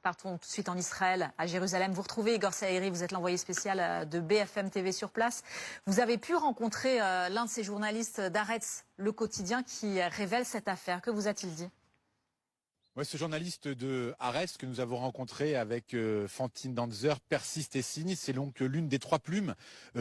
Partons tout de suite en Israël, à Jérusalem. Vous retrouvez Igor Saïri, vous êtes l'envoyé spécial de BFM TV sur place. Vous avez pu rencontrer l'un de ces journalistes d'Haaretz, le quotidien, qui révèle cette affaire. Que vous a-t-il dit ? Ouais, ce journaliste de Haaretz que nous avons rencontré avec Fantine Danzer persiste et signe. C'est donc l'une des trois plumes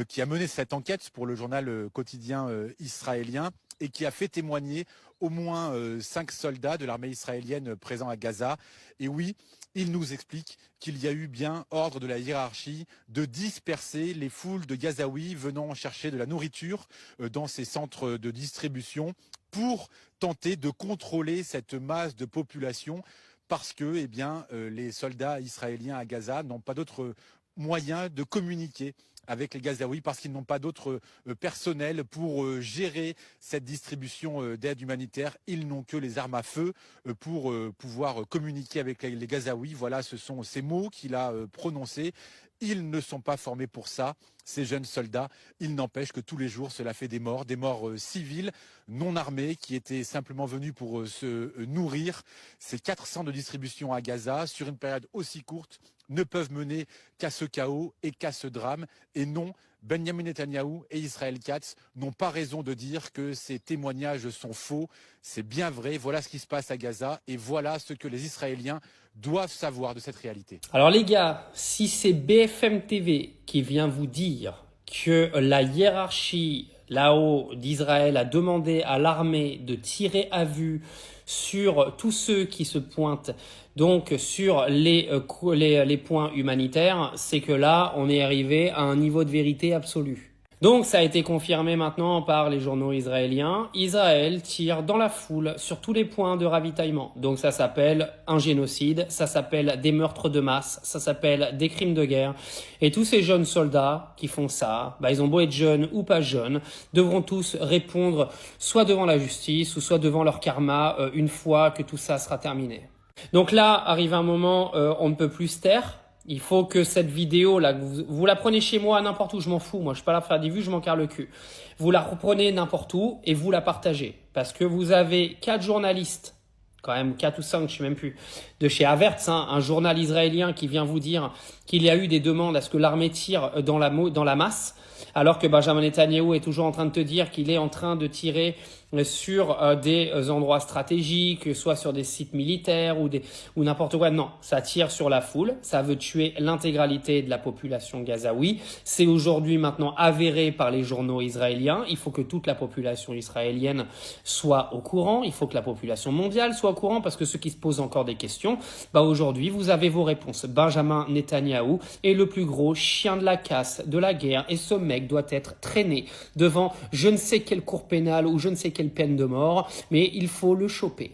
qui a mené cette enquête pour le journal quotidien israélien et qui a fait témoigner au moins 5 soldats de l'armée israélienne présents à Gaza. Et oui, il nous explique qu'il y a eu bien ordre de la hiérarchie de disperser les foules de Gazaouis venant chercher de la nourriture dans ces centres de distribution pour tenter de contrôler cette masse de population parce que les soldats israéliens à Gaza n'ont pas d'autre moyen de communiquer avec les Gazaouis parce qu'ils n'ont pas d'autre personnel pour gérer cette distribution d'aide humanitaire. Ils n'ont que les armes à feu pour pouvoir communiquer avec les Gazaouis. Voilà, ce sont ces mots qu'il a prononcés. Ils ne sont pas formés pour ça, ces jeunes soldats. Il n'empêche que tous les jours, cela fait des morts civils, non armés, qui étaient simplement venus pour se nourrir. Ces 400 de distribution à Gaza, sur une période aussi courte, ne peuvent mener qu'à ce chaos et qu'à ce drame. Et non, Benjamin Netanyahou et Israël Katz n'ont pas raison de dire que ces témoignages sont faux. C'est bien vrai, voilà ce qui se passe à Gaza et voilà ce que les Israéliens doivent savoir de cette réalité. Alors les gars, si c'est BFM TV qui vient vous dire que la hiérarchie là-haut d'Israël a demandé à l'armée de tirer à vue sur tous ceux qui se pointent donc sur les points humanitaires, c'est que là, on est arrivé à un niveau de vérité absolu. Donc ça a été confirmé maintenant par les journaux israéliens. Israël tire dans la foule sur tous les points de ravitaillement. Donc ça s'appelle un génocide, ça s'appelle des meurtres de masse, ça s'appelle des crimes de guerre. Et tous ces jeunes soldats qui font ça, ils ont beau être jeunes ou pas jeunes, devront tous répondre soit devant la justice ou soit devant leur karma une fois que tout ça sera terminé. Donc là, arrive un moment, on ne peut plus se taire. Il faut que cette vidéo, là, vous la prenez chez moi, n'importe où, je m'en fous. Moi, je suis pas là pour faire des vues, je m'en carre le cul. Vous la reprenez n'importe où et vous la partagez. Parce que vous avez 4 journalistes, quand même 4 ou 5, je sais même plus, de chez Havertz, un journal israélien qui vient vous dire qu'il y a eu des demandes à ce que l'armée tire dans la masse, alors que Benjamin Netanyahou est toujours en train de te dire qu'il est en train de tirer sur des endroits stratégiques, soit sur des sites militaires ou n'importe quoi. Non, ça tire sur la foule, ça veut tuer l'intégralité de la population gazaoui. C'est aujourd'hui maintenant avéré par les journaux israéliens. Il faut que toute la population israélienne soit au courant, il faut que la population mondiale soit au courant parce que ceux qui se posent encore des questions, aujourd'hui vous avez vos réponses. Benjamin Netanyahou est le plus gros chien de la casse de la guerre et ce mec doit être traîné devant je ne sais quelle cour pénale ou je ne sais quelle peine de mort, mais il faut le choper.